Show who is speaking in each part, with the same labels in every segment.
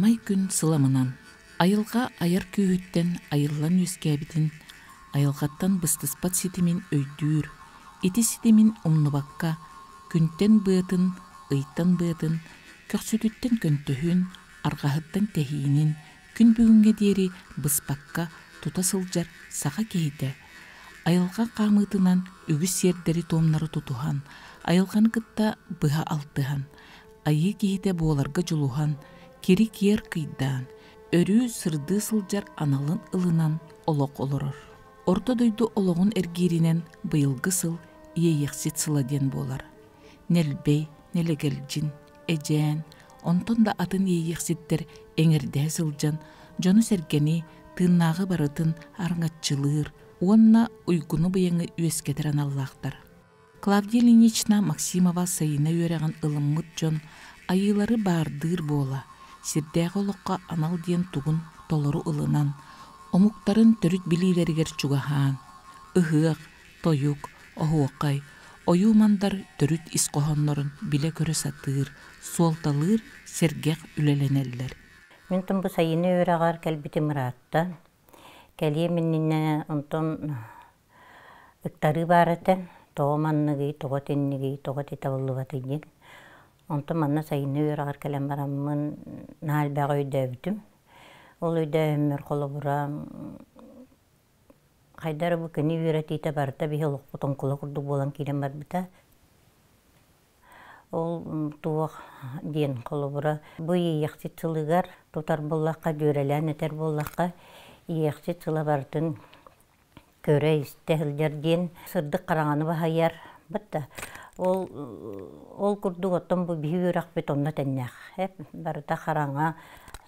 Speaker 1: Аламай күн сыламынан, айылға аяр күйіттен айыллан өскәбітін, айылғаттан быстыспат сетімін өйдүр, ити сетімін умныбаққа, күнтен бұйтын, ыйттан бұйтын, көксүтіттен көнтөхін, арғахыттан тәхейінін, күн бүгінге дері бұспаққа тута сылжар саға кейді. Айылға қамытынан үгіс сердері томнары тутухан, айылған кытта бұға алтыхан, айы кейді боларға жулухан, кері кер қидан, өрі сырды сылжар аналын ылынан олық олырыр. Орта дойду олығын әргерінен бұйылғы сыл ейексет сыладен болар. Нәлбей, нәлегелжін, әжән, онтон да атын ейексеттер әңірді сылжан, жоны сәргені тыыннағы барытын арңатчылыр, онна уйгуну бұяңы өскетерін аллақтар. Клавдия Ильинична Максимова сайына өрәған ылыммыт жон айылары бардыр бола, сирдәғы олыққа анал ден туғын толыру ылынан, омуктарын төрүт билилергер чугахан, ыһыак, тойук, оһуокай, оюмандар төрүт исқохоннорун биле көрө сатыр, суолталыр, сергек үлеленеллер.
Speaker 2: Мен тумбу сайыны өрәгар кәлбити мыратта, кәлие менніне онтон ыктары баратын, тоғы манныгы, тоғы теннигы, тоғы тетавыллыбатыйден. Онтон манна сайыны өрәгар кәлем барамын наалбағы өйдөбүтүм. Ол өйдөбүмөр қолы бұрам. Қайдары бұ көне үйретейті барыта бейі лұқпытын құлы құрды болан кейден бар біта. Ол туық ден қолы бұра. Бұ ейексет сылығар, тұтар боллаққа, дөрелян етер боллаққа, ейексет сылы бартын көрі істәхілдер ден сырдық қарағаны бағайар бұтта. Ол күрді оттын бұ бейі өрәқ бет онна тәннәқ. Барыта қараңа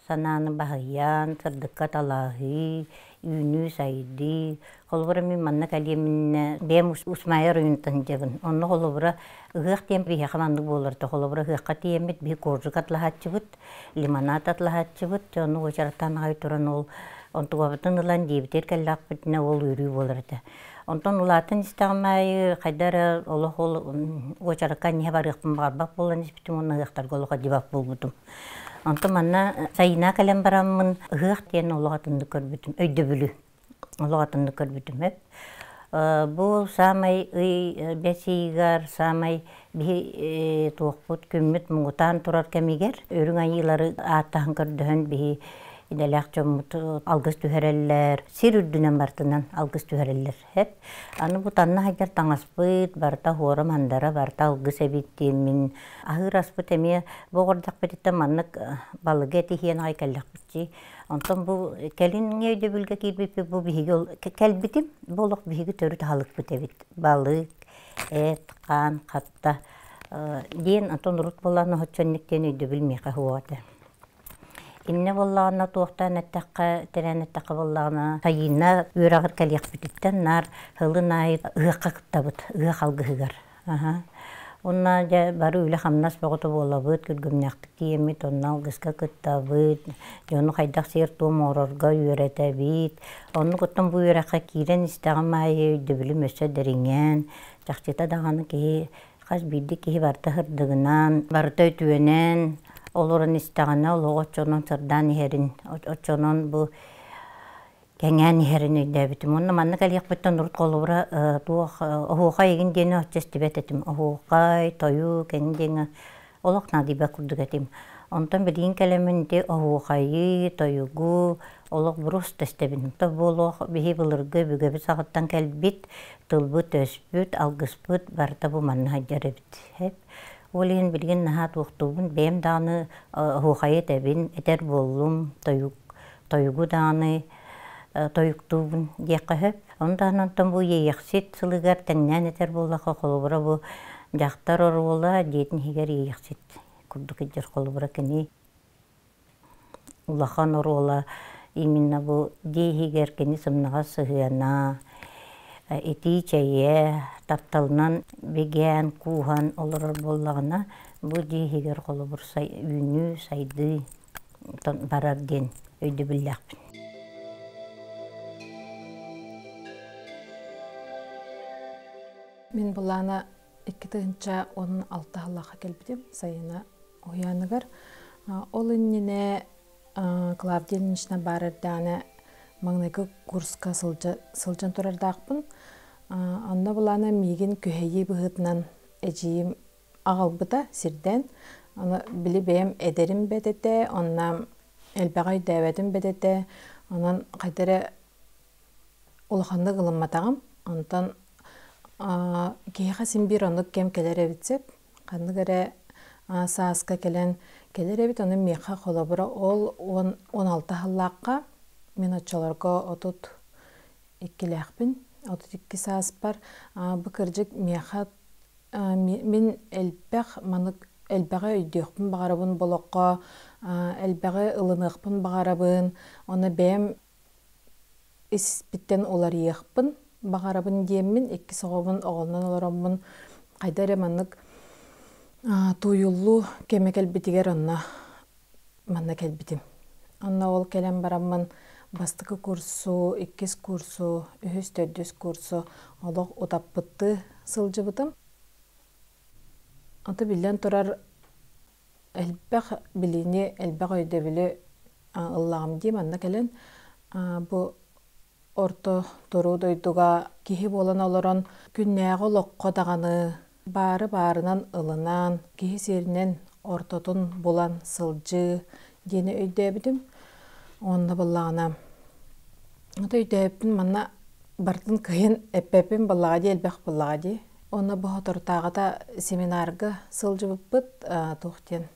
Speaker 2: сананы бағайан, сырдыққа талағы, үйіні сайды. Қолыбыра мен манна кәлеміне бәм ұсмайыр үйінтін жебін. Оны қолыбыра ұғық тем бейі қаманды болырды. Қолыбыра ұғыққа темет бейі коржық атлағатшы бұд, лимонат атлағатшы бұд. Оны өшараттан ғай тұрын ол. Онтуғабытын ұлан дейбітер кәллақ бітіне ол үйрүй болырды. Онтон ұлатын істағымай қайдары олық ол өшараққа не бар ұқпын бағарбақ болан іспітім, оны ұқтарға олыға дебақ болбудым. Онтон манна сайына кәлем барамын ұғық тен олығатынды көрбітім, өйді бүлі олығатынды көрбітім. Бұл самай бәсейгар, самай бі туақпұт көммет мұғытан тұрар кәмегер. Өрің айылары аттағын көрдіғін бі İdələk çömüt algız tühərəllər, sir ürdünən bartından algız tühərəllər. Anı bu tanına haydar taŋaspıt, barta horam handara, barta algız ebittimin. Ahır aspıt emeye boğurdaq betitten manlık balığı eti hiyen ay kallaq bitçi. Ondan bu kelin öyle bülge kirbipi bu bihigi kelbitim, boluq bihigi törüt halık bit ebit. Balık, et, kan, katta. Diyen ondan rut bolanı hoçönlükten öyle bilmeyqa huvatı. İnne bollağına tuğtan ettaqqa, teren ettaqqa bollağına sayına öğrağır kalyak bititten nar hılın ay ığıqqa kıttabıt, ığıq algıhıgar. Onna bari öyle hamnas boğutu bollabıt, gülgümnaqtık diyemit, onna algızqa kıttabıt, yonu qaydaq ser tuğum ororga öğretebit. Onu kuttum bu öğraqqa kiren istağım ayı öydübülü mösse deringen, çaqçeta dağını ki qaz bildi ki barta hırdığınan, barta ötüvenen, Olurun istağına, olu oçonun sırdan iherin, oçonun bu kengän iherin öydäbitim. Onu manna kalyak bitton urut kolubura tuğ ohuqa egin deni oçesti betetim. Ohuqa, toyu, kengin deni olaq nadiba kurduk etim. Ondan bilin kelemin de ohuqayı, toyugu, olaq burus testebin. Tabi olaq bihi bulurgu, bügebi sağıttan kelbit, tılbıt, ösbüt, algıspıt, barta bu manna hajjarabit. Hep. Олин билген нахат уктубун бем даны хохайет эбин этер боллум тойгу даны тойуктубун деккахеп ондан бу ейексит сылыгар теннен этер боллаха колубура бу жактар орбола детин хигер ейексит курдук эдер колубура кени улахан орбола именно бу дехигер кени сымнага сыгыана ити чайе тапталынан беген кухан олар боллағына бұ дейгер қолы бұрса үйіні сайды барар ден өйді білләқпін.
Speaker 3: Мен бұлана 2-16 аллаға келбідім сайына ояныгар. Ол үніне Клавдия Ильинична барырдаана маңнайгы курска сылжан турардақпын. Онна булана мигин көһейи быһытынан эжиим агалбыта сирден. Аны били бэм эдерим бетете, онна элбагай дәвәдим бетете, онан кайдары улаханды гылымматагым. Онтан кейха симбир онук кем келере битсеп, канны кере сааска келен келере бит оны меха холобура ол 16 халлакка мен очолорго отут иккилэхпин, отут 2 саас бар. Бу кыржык меха мен элбэх манык элбэге өйдөкпүн багарабын болохко, элбэге ылыныхпын багарабын, оны бэм испиттен олар иехпын багарабын диеммин, 2 соғобын оголнан олороммун, кайдары манык туюллу кеме келбитигер онна манна келбитим. Онна ол келен бараммын бастыкы курсу, 2 курсу, 3-4 курсу олог утаппытты сылжыбытым. Аты билен турар элбэх билини элбэх өйдөбүлү ыллагым дим анна келен бу орто туру дойдуга кихи болан олорон күннääge олокко даганы бары барынан ылынан кихи серинен ортотун булан сылжы дени өйдөбүдүм. Онна буллагана аты өйдөбүн манна бартын кыйын эппепин буллагади элбэх буллагади. Онна бу тортагата семинарга сылжыбыппыт тухтен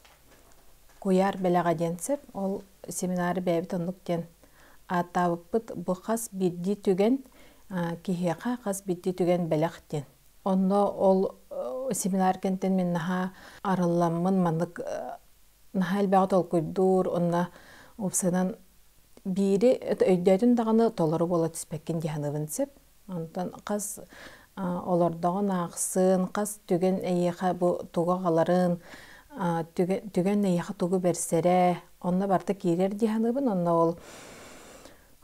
Speaker 3: куяр белага денсеп, ол семинары бэбит оннуктен атабыппыт бу хас бидди түген кихиэха хас бидди түген белахтен. Онно ол семинар кентен мен наха арылламмын манык наха элбэҕэ толкуйдуур, онна упсынан бири өйдөтүн даганы толору бола түспеккен диханыбын сеп. Онтан хас олордогон аксын, хас түген эйеха бу тугагаларын, түген эйеха тугу берсере, онна барта кирер диханыбын, онна ол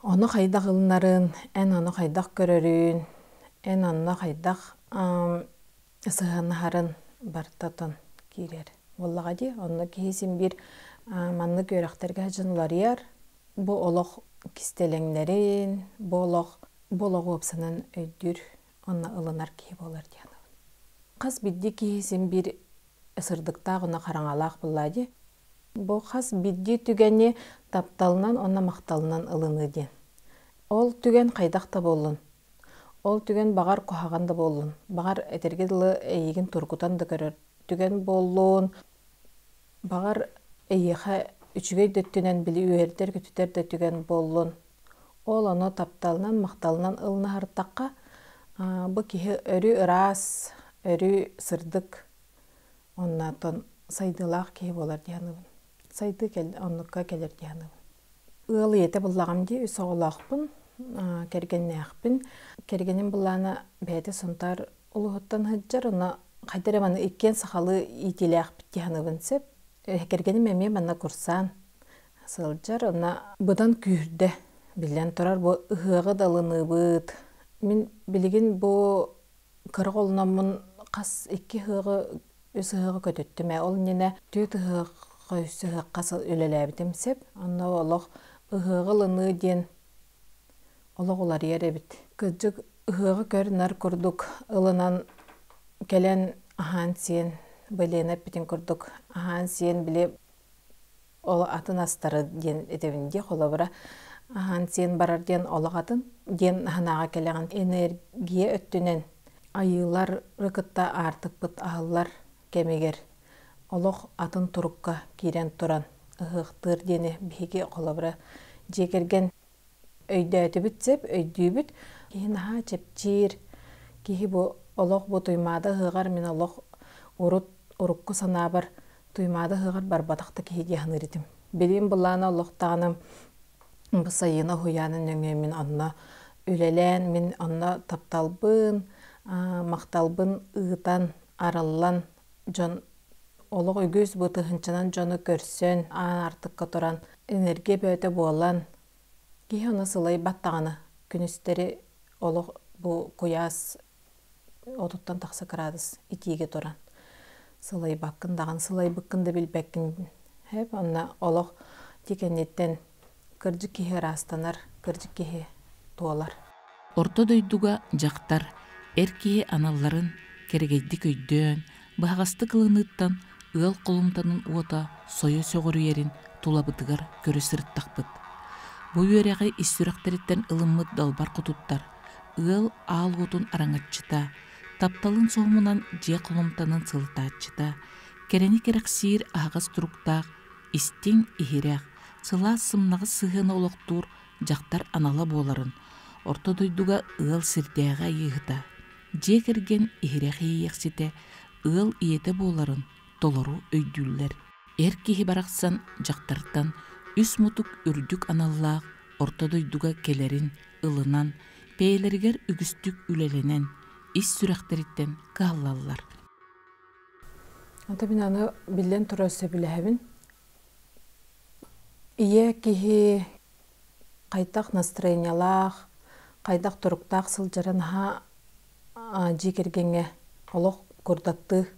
Speaker 3: оны хайдах ылнарын, оны хайдах көрөрүн, оны хайдах сыһанахарын бартатан кирер. Воллагади, онна кихисин бир манны көрөктерге жынларыяр, бу олох кистелеңлерин, бу олох опсанан өйдүр, онна ылынар кихи болар дияны. Қас бидди кихисин бир ысырдыктаа гына караңалаак буллади. Бу хас бидди түгени тапталынан, онна макталынан ылыны ден. Ол түген кайдакта болун. Ол түген багар кохаганда болун. Багар этергедылы эйигин тургутан да көрөр. Түген болун. Багар эйиха үчүгөй дөттүнен били үйердер көтүтер да түген болун. Ол оны тапталынан, макталынан ылына хартакка бу кихи өрү ырас, өрү сырдык, оннатон сайдылаак кихи болар дияны. Сайды оннукка келер дияны. Ылы ете буллагам ди соголаакпын, кергеннээкпин. Кергенин булланы бэти сонтар улуһуттан хыджар, онна кайдара маны иккен сахалы итилээкпит дияны сеп. Кергенин меме манна курсан сылжар, онна быдан күүрдэ билен турар бу ыһыгы далыныбыт. Мен билигин бу кырык олномун кас 2 ыһыгы, 3 ыһыгы көтөттүм. Ол нене 4 ыһыгы көйсү касыл үлеләбитим сеп, онна олох ыһыгылыны ден олох улар еребит. Кыжык ыһыгы көрнөр курдук, ылынан келен ахан сен беленеп битин курдук. Ахан сен биле ол атын астары ден этебинде холобура ахан сен барар ден олагатын ден ханага келеген энергия өттүнен айылар рыкытта артыппыт ахыллар кемегер. Олох атын турукка кирен туран ыһыктыр дени биһиги холобура жекерген өйдөтү бүтсеп өйдүүбүт кихин аха чепчир кихи бу олох бу туймада ыһыгар мен олох урукку санабар туймада ыһыгар барбатакта кихи дияхныритим. Билим буллана олохтааным бу сайына хуянын өңө мен онна үлелен мен онна тапталбын, макталбын ыытан араллан жон олог өгүз бу тыһынчанан жону көрсөн артыкка туран энергия бөтө болан кихи оны сылай баттаганы күнүстери олог бу куяс 30 градус итиге туран сылай баккын даган сылай быккынды билбеккин хеп онна олог Тикеннеттен кырдьык киһи растанар, кырдьык киһи туолар.
Speaker 1: Орто дойдуга жактар эр киһи аналларын кергейдик өйдөөн, баһагасты кылыныттан ыал колумтанын уота сойо сөгөрүерин тулабытыгар көрөсүрттакпыт. Бу үөрәгы истүрәктериттен ылыммыт далбар кутуттар, ыал аал утун араңатчыта, тапталын соомунан же колумтанын сылтаатчыта, керени керексиир ағас туруктаак, истиң ихирәк, сыла сымнагы сыһыны олоктуур жактар анала боларын, орто дойдуга ыал сирдээга йыһыта, же керген ихирәк ийексите, ыал иете боларын, толору өйдүүллер. Эр киһи бараксан жактартан, үс мутук үрдүк аналлаак, орто дойдуга келерин, ылынан, пейлергер үгүстүк үлеленен, ис сүрәхтериттен кааллаллар.
Speaker 3: Ата мин аны билен турасы билэһибин. Ие киһи кайтак настроениялаах, кайдак туруктаах сылжаранха жикергенге олох курдатты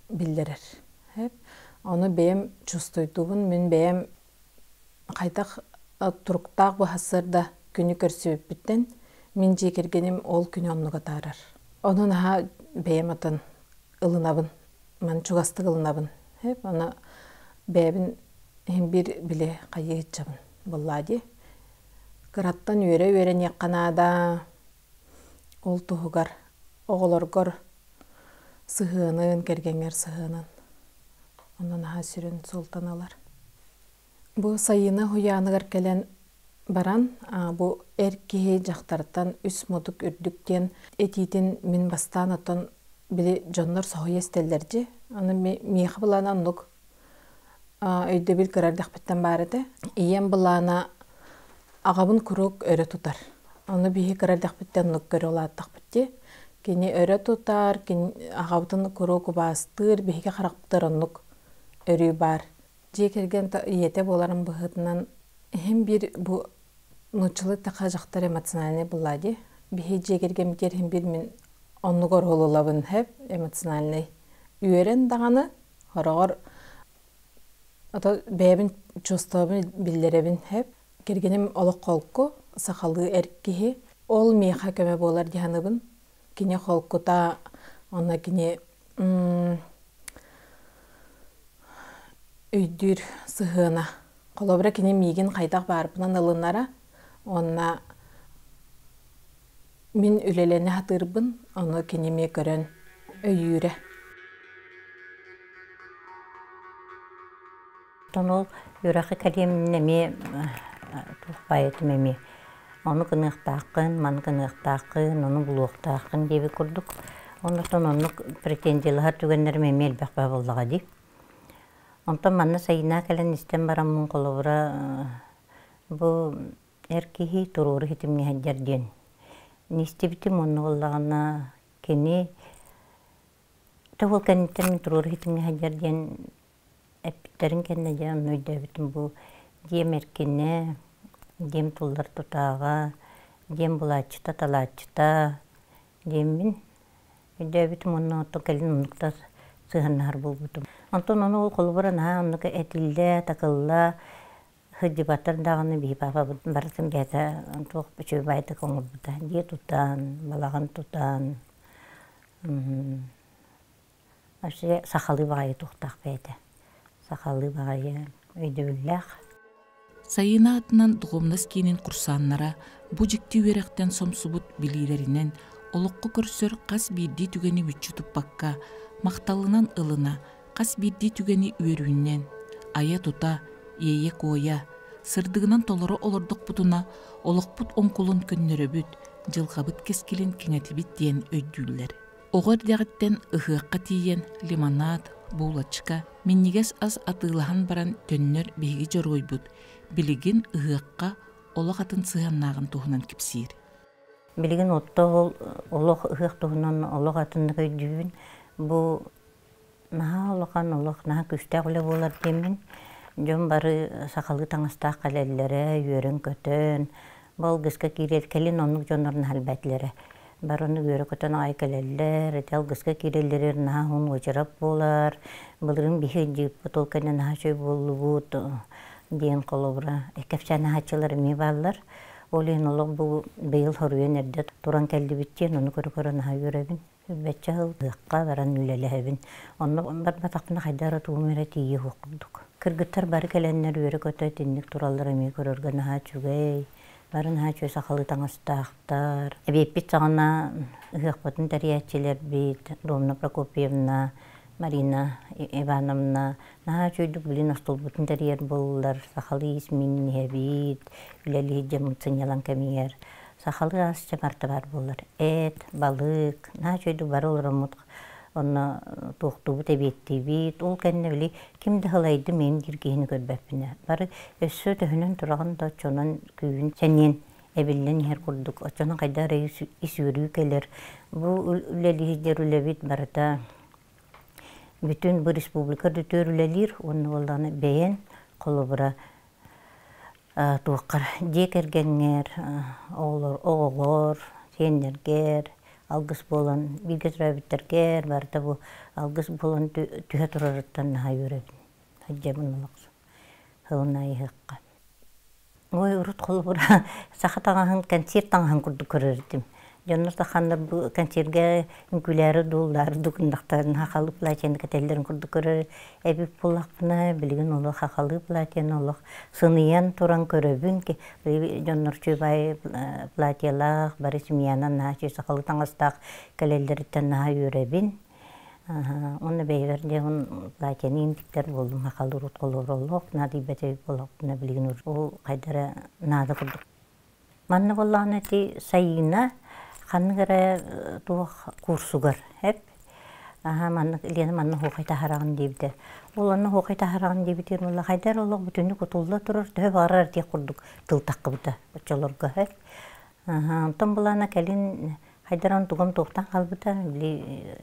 Speaker 3: биллерер. Оны бэм чувствуйтубун, мен бэм кайдак туруктаах бу хасырда күнү көрсөбүттен, мен жикергеним ол күнү оннуга таарар. Онун ха бэм атын ылынабын, мен чугастык ылынабын. Оны бэбин бир биле кайыгытчабын боллади. Кыраттан үөрэ някканада ол туһугар, оголоргор сыһыынын, кергеңер сыһыынын. Онун аха сүрүн султаналар. Бу сайына хуяныгар келен баран, бу эр киһи жактартан үс модук үрдүктен этитин мин бастан отон били жоннор соһуй эстеллерди. Аны миэхи булана оннук өйдө бил кырардахпыттан барыды. Ийен булана агабын курук өрө тутар. Аны бихи кырардахпыттан оннук көрө олааттахпытти. Кини өрө тутар, агабытын курук бастыр, бихиге карактар оннук өрүү бар. Же керген иете боларын быһытынан бир бу нучылы така жактар эмоциональный буллади. Бихи же керген хем бир мен оннугор олулабын эмоциональный. Үйөрен даганы хорогор ата бэбин чувствобын биллеребин кергеним олок колку сахалы эркихи ол миха көмө болар диханыбын кине холкута она кине үйдүр сыһына колобра кине миген кайдак барыпынан ылынара онна мин үлелене хатырбын оны кинеме көрөн өйүрэ.
Speaker 2: Тонол юрахы калемнеме тухпайтымеме. Оны кыныктакын, ман кыныктакын, оны булуктакын деби курдук. Онтон оны претензиялар түгеннер мемел бакпа болдуга ди. Онтон манна сайына келен истен барамын колобура бу эркихи туруру хитимне хаджарден. Нистебитим оны боллагана кени тавыл кенитен туруру хитимне хаджарден эптерин кенне жан нөйдөбүтүм бу дем эркине, дем тулдар тутаага, дем булачыта талачыта, демин өйдөбүтүм онно отто келин унукта сыгыннар болбутум. Онтон ону ол колбуран онука этилде, такылла, хыддибаттар даганы бипапа барсын бета, онтук бүчөй байты коңурбута. Де тутан, балаган тутан, сахалы багайы туктак бейте. Сахалы багайы өйдөбүллэх.
Speaker 1: Сайына атынан дугумнас кийинин курсаннара бу жикти үеректен сомсубут билилеринен олокко көрсөр кас бирди түгени бүччү туппакка, макталынан ылына, кас бирди түгени үөрүүнен, ая тута, ие коя, сырдыгынан толоро олордук бутуна, олокпут оңкулун көннөрөбүт, жылгабыт кескилин кеңетибит диен өйдүүллер. Огор дягыттен ыхыакка тиен лимонад, булачка, миннигес аз атыылахан баран төннөр биһиги жоргойбут, билигин ыхыакка олох атын сыһаннаагын туһунан кипсиир.
Speaker 2: Билигин отто олох ыхыак туһунан олох атын көйдүүн бу наха олохан олох наха күстәк үле болар демин. Жон бары сакалы таңастаак калеллере, үйөрөн көтөн, бол гыска кирел келин оннук жонорун халбәтлере. Барыны үйөрө көтөн ай келеллер, этел гыска киреллерер наха хун очарап болар, былырын бихи жип потолканы наха чөй болубут, диен колобра. Экепчаны хачылар ми баллар. Олин олог бу быйыл хоруен эрдет туран келди биттен, onu көрө-көрө наха көрөбүн. Бәччә хылдыкка баран үлеләһәбин. Онны батматакны хайдара туумере тие хукдук. Кыргыттар бары келеннер өрө көтө тинник тураллары ми көрөргө наха чүгей. Барын хачу сахалы таңастақтар. Эбеппит сағана ыхықпатын тәриятчелер бит, Домна Прокопьевна, Марина Ивановна, наха чөйдік білін астолбутын тәрияр болылар, сахалы исмин небит, үләлі жемутсын ялан кәмейер. Сахалы асча марта бар болылар. Эт, балык, наха чөйдік бар олар омут, оны тоқтубут әбетті бит, ол кәнне білі кімді хылайды мен киргейіні көрбәпіне. Бары өссө төхінен тұрағын да чонан күйін сәнен әбілінен ер құрдық. Чонан қайдар ис өрі келер. Бұл үләлі жер үләбет барыда бүтін бұл республика дөтөр үләлер, оны оланы бәйен қолы бұра туаққар декергенер, оғығыр, сенергер, алгыс болан, билгес рәбіттергер, барда бұл алгыс болан түйе тұрарыттан наға өребін. Хаджабын олақсы. Хылына иғыққа. Ой, ұрыт қолы бұра сақатағын концерт таңған күрді көрердім. Жонырда қандар бұл концертге үңкілері доллары дүкіндақтарын хақалы платияны кәтелдерін күрді көрер. Әбіп бұлақпына білген олық хақалы платияны олық сыниян тұран көребін ке. Жоныр чөбай платиялақ, бары семьянан наға сақалы таңастақ кәлелдеріттен наға өребін. Оны бәйверде платияны ендіктер болдым хақалы ұрыт қолы ұрылық. Нады бәтәй болақпына білген ұры. Ол қайдары нады күрдік. Манны болағын әті сайына Ханныгара тух курсугар хеп. Манны Лена манны хокай тахарагын дибде. Ол анны хокай тахарагын дибитер мулла хайдар олог бүтүнү кутулла турар, тө барар ди курдук тыл таккыбыта очолорго хеп. Онтон булана келин хайдаран тугам токтан калбыта били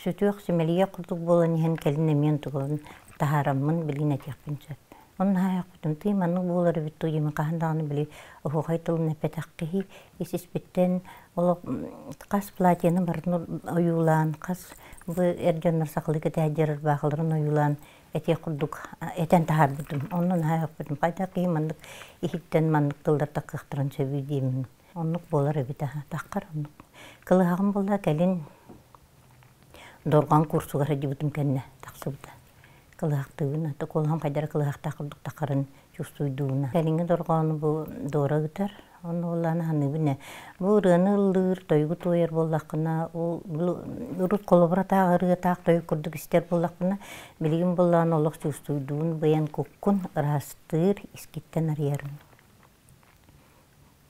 Speaker 2: сүтүк семелия курдук болан хен келин мен туган тахараммын билине текпинче. Onun hayatım tıymanın boğuları bitti yemin kahandağını bile o haytılın nepetaqqihi isisbitten olup kas platiyanın barın oyulan kas bu ercanlar saklı ketajer bağların oyulan ete kurduk eten tahar butum onun hayatım paytaqqihi mandık ihitten mandık tılдар taqqıqtıran sevi diyemin onluk boğuları bitti taqqar onluk kılığağım boğular gelin dorgan kursu garajı butum kenne taqsı buta Кылыақтығына, қолған қайдары кылыақта қылдық тақарын чувствуйдуына. Кәліңі дорғаны бұл дора ғытар, оны оланы ханы біні. Бұл ұрыны ұлдыр, тойғы тойыр болақына, ұрыт қолыбыра тағырығы тақ тойы күрдік істер болақына, білген болағын олық чувствуйдуын бұян көккін ұрастыр искеттен арыярын.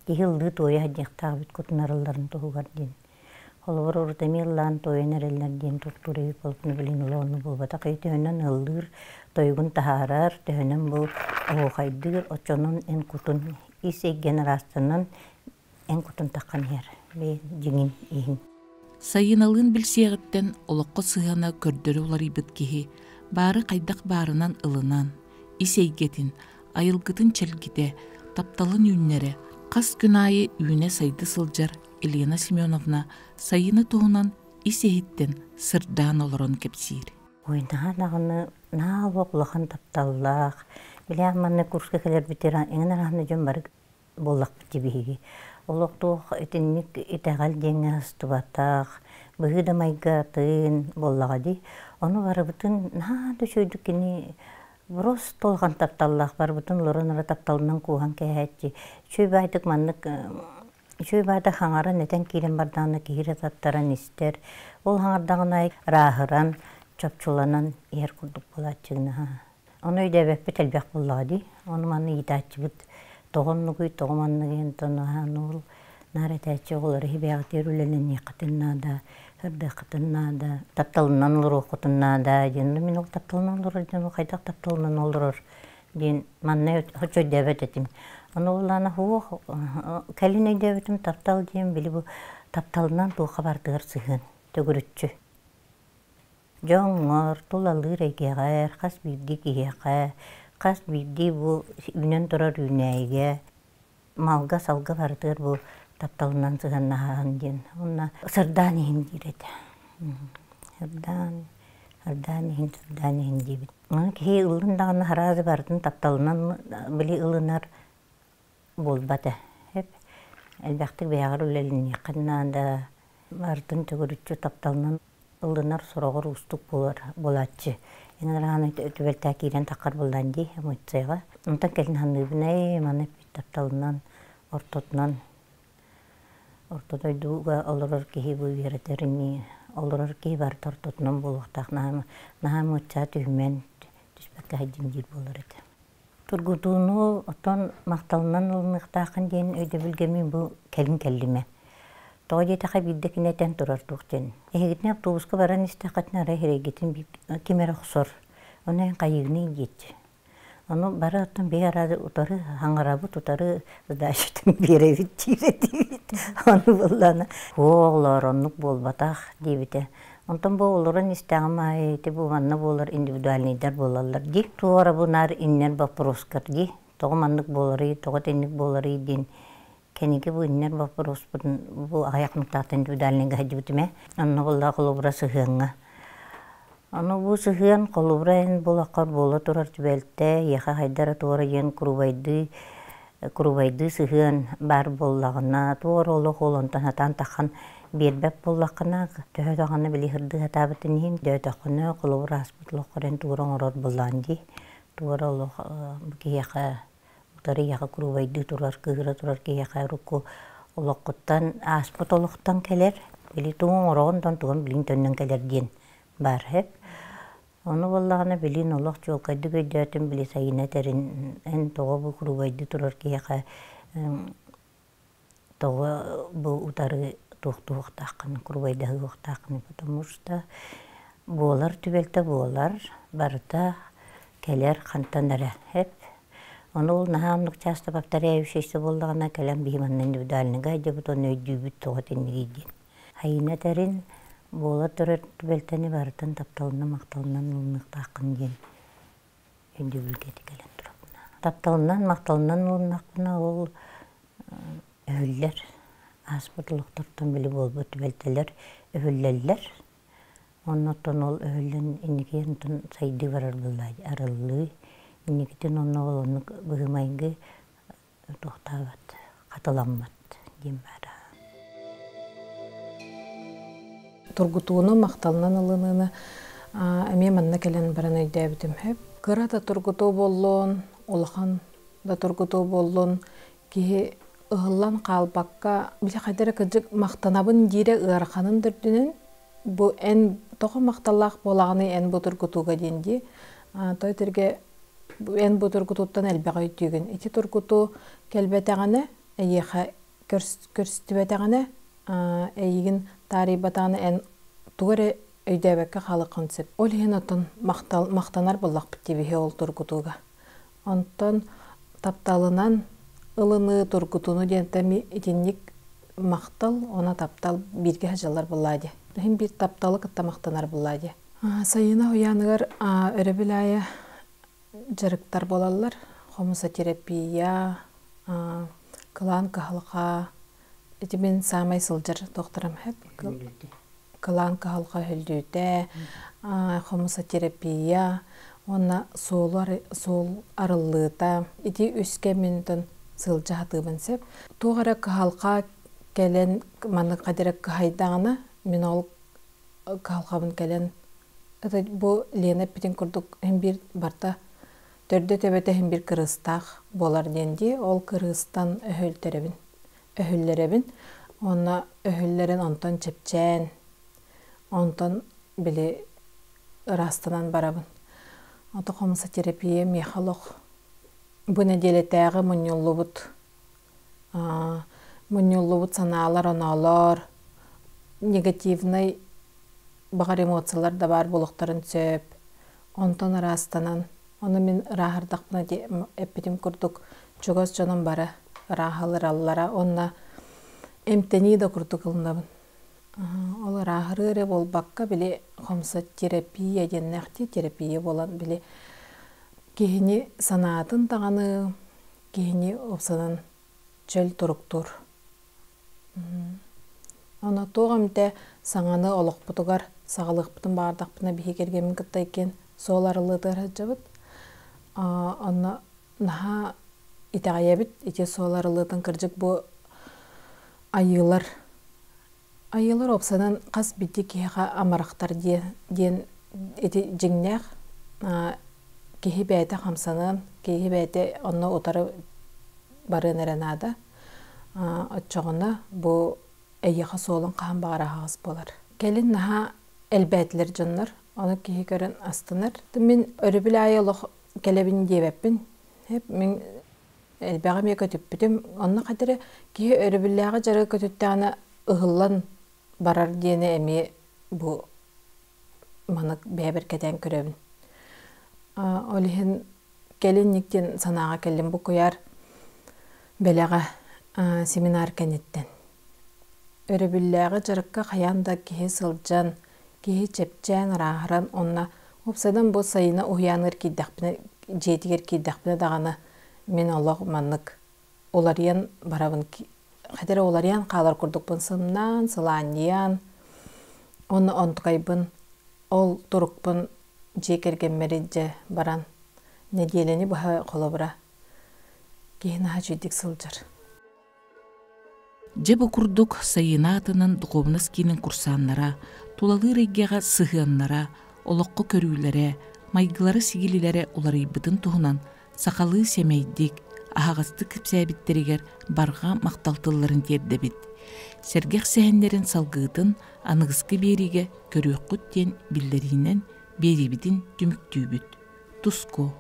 Speaker 2: Кехілді тойы хадияқтағы біт көтін арыларын тоғығар ден. Холовар уртамиллан тойнереллерден туртуры полпны билин улону болбата кайтөнөн ылдыр тойгун тахарар төнөн бу ойдыр очонун эн кутун исе генерациянын эн кутун таккан ер бе жиңин иин
Speaker 1: Сайыналын билсиягыттен олоққо сыгана көрдөрү улар ибыт кихи бары кайдак барынан ылынан исейгетин айылгытын челгите тапталын үннере кас күнайы үйне сайды сылжар Елена Семеновна сайыны туғынан исехиттен сырдан олырын кепсир.
Speaker 2: Ойнағаны нағыл оқылаған тапталлақ. Біле аманны курсқа келер бітер, еңін ағаны жөн бар болақ біті бейге. Олықтуқ етіннік етағал деңі астыбатақ, бұғы да майгатын болаға дей. Оны бары бұтын нағады шөйдік кені бұрыс толған тапталлақ бар бұтын лұрын ара тапталынан қуған кәйәтчі. Шөй байдық маннық Шөй бада хаңары нетен кирен бардағына кейірі таттаран істер. Ол хаңардағына рахыран, чопчуланан ер күрдік болатчығына. Оны өйді әбәппі тәлбәк болаға Оны маны етәтчі бұд. Тоғынны көй, тоғыманны кен тоныған ол. Нар әтәтчі олары хебеғатер үлелен еқытыннада, хырды қытыннада, тапталынан олыр оқытыннада. Енді мен ол тапталынан олыр, қайдақ тапталынан олырыр. Манны өтчі өйді әбәт Оны оланы хуық, кәлін өйді өтім таптал дейін білі бұл тапталынан туға бардығыр сығын, төгірітші. Жоңғыр, тұлалыр әйгеғар, қас бейді кейеға, қас бейді бұл үнен тұрар үнәйге, малға салға бардығыр бұл тапталынан сығын нағаған дейін. Оны сырдан ең кереді. Сырдан, сырдаан дибит. Кихи ылын даганы харазы бардын тапталынан били ылынар болбата. Хеп элбәктик бәягыр үлелин якыннанда бардын төгөрүччү тапталынан ылынар сорогор устук болатчы. Эңераны төбөлтә кирен такар булдан ди эмоцияга. Онтан келин ханыбынай маны тапталынан ортотунан ортодойдуга олорор кихи бу веретерини олорор кихи бар тортотунан болуктак наха муча түймен түспекке хайдин дир болор эти. Тургутууну отон макталынан ылыныктакын ден өйдө билгемин бу келин келлиме. Тоги таха биддекинетен турар туктен. Эгитне автобуска баран истакатна рехерегитин кимер оксор. Онен кайыгны гит. Ону бара аттан беарады утары хаңарабы тутары дашытын беребит тиретибит. Ону боллана оолор оннук болбатах дебите. Онтон бу олорун истагамай эти бу манна болар индивидуальныйдар болалар ди. Туора бунар иннер вопроскар ди. Тога маннык болары, тога тенник болары дин. Кенеге бу иннер вопрос бу аяқмыктатын индивидуальныйга хаджибитиме. Онну болла колубра сыхыңга. Ону бу сыхын колубра эн болакар бола турар түбелте, яха хайдара туора ен курубайды сыхын бар боллагына, туора олох олонтан хатан тахан бербеп боллакына, төһөтөганы билихирди хатабытын ин, дөтөкүнө колубра аспытлокорен туора орор болланди. Туора олох кияка утары яка курубайды турар, кыгыра турар кияка руку олоккуттан аспыт олоктан келер, били туун орогондон туган билин төннөн келер ден бар хеп. Onu vallahi bilin Allah çok kaydı gördüm bile sayına terin en toğa bu kuruvaydı turur ki ya toğa bu utarı tuğ takın kuruvaydı tuğ takın потому что boğlar tübelte boğlar barda keler kantanlara hep onu nahamlık çasta bakteriya şeyse boğlarına kelem bihimannen düdalını gaydı bu tonu ödübüt toğa tenigiydi. Hayına terin bola törөт түбелтени барытын тапталынан макталынан ылыныктакын ден өнді бүлгети келен турабына. Тапталынан макталынан ылынакпына ол өвүллер, аспытлыктартан били болбу түбелтелер, өвүллелер. Оннотон ол өвүллен инникентен сайды барар буллай, арыллы. Инникитен онно ол оны быгымайгы токтабат, катыламмат дем бара.
Speaker 3: Тургутууну макталынан ылыныны эме манна келен баран өйдөбүтүм хеп. Кырата тургутуу боллун, улахан да тургутуу боллун, ки ыгыллан калбакка биле кайдара кыжык мактанабын дире ыраханын дүрдүнүн бу эн тохо макталлак болаганы эн бу тургутууга денди. Той терге эн бу тургутуттан элбега өйтүгүн. Ити тургутуу келбетегане эйха көрстүбетегане эйигин тарибатаны эн тугары өйдөбекке халы концепт. Ол хенотон мактанар боллак биттибихе ол тургутууга. Онтон тапталынан ылыны тургутууну дентеми итинник мактал, она таптал бирге хажалар буллади. Хим бир тапталы кытта мактанар буллади. Сайына уяныгар өрөбүлая жарыктар болалар. Хомосотерапия, кылан кахалка, эти мен самай сылжыр докторам хеп. Кылан кахалка хөлдүтэ, хомосотерапия, онна сол арыллыта, эти өске ментен сылжы хатыбын сеп. Тугара кахалка келен маны кадерек кахайдагына мен ол кахалкабын келен. Это бу Лена питен курдук hem bir барта төрдө төбөтө hem bir кырыстак болар денди. Ол кырыстан өһөллеребин. Онна өһөллерин онтон чепчен. Онтон биле растанан барабын. Ото хомосотерапия мехалок. Бу неделетеги муньюллубут санаалар оналар. Негативный багар эмоциялар да бар булуктарын сөп. Онтон растанан. Оны мен рахардакпына эпитим курдук. Чогос жонун бара. Рахалыр аллара. Онна эмтени да курдук ылынабын. Ол рахыры болбакка биле хомосотерапия деннехти терапия болан биле кихини санаатын таганы кихини опсанан чөл туруктур. Она тоғамте саңаны олықпытығар сағалықпытын бардақпына бихи кергемін кыттайкен сооларылыдыр хаджабыт. Онна наха итағаябыт, ите сооларылыдың кыржык бу айылар. Айылар опсанан қас бітті кейға амарақтар ден ити жіңнәқ кейі бәйті қамсанан, кейі бәйті онна отары барын әрінады. Отчоғына бу әйеға соолын қаған бағара хағыз болар. Кәлін наха әлбәтілер жонлар, оны кейі көрін астынар. Мен өрібіл айылық кәлебін дебәппін. Мен әлбәға ме көтіппітім. Онна қатыры кейі өрібілләға жары көтіттіғаны ұғылан барар дені әме бұ маны бәбір кәтен көребін. Олихін кәлін нектен санаға кәлін бұ көяр бәләға семинар кәнеттен. Өрібілләға жарыққа қаянда кейі сылджан, кейі чепчән рағыран онна опсадан бұл сайына ұяңыр кейдақпіне, жетігер кейдақпіне дағаны мен олақ маннық олариян барабын, қадері олариян қалар күрдікпін сымнан, сыланиян, оны онтқайбын, ол тұрықпын жекерген мереджі баран, неделені бұға қолы бұра, кейін аға жүйдік сылжар.
Speaker 1: Жебі күрдік сайынатының дұғымныскінің курсаннара, тулалы регеға сығыннара, олыққы көрүүлері, майгылары сигилилері олары бұдын тұғынан сақалы семейдік, ағағасты кіпсәбіттерігер барға мақталтыларын тердебіт. Сергеқ сәхендерін салғыдын анығысқы беріге көріққыттен білдерінен беребітін түміктүйбіт. Туско.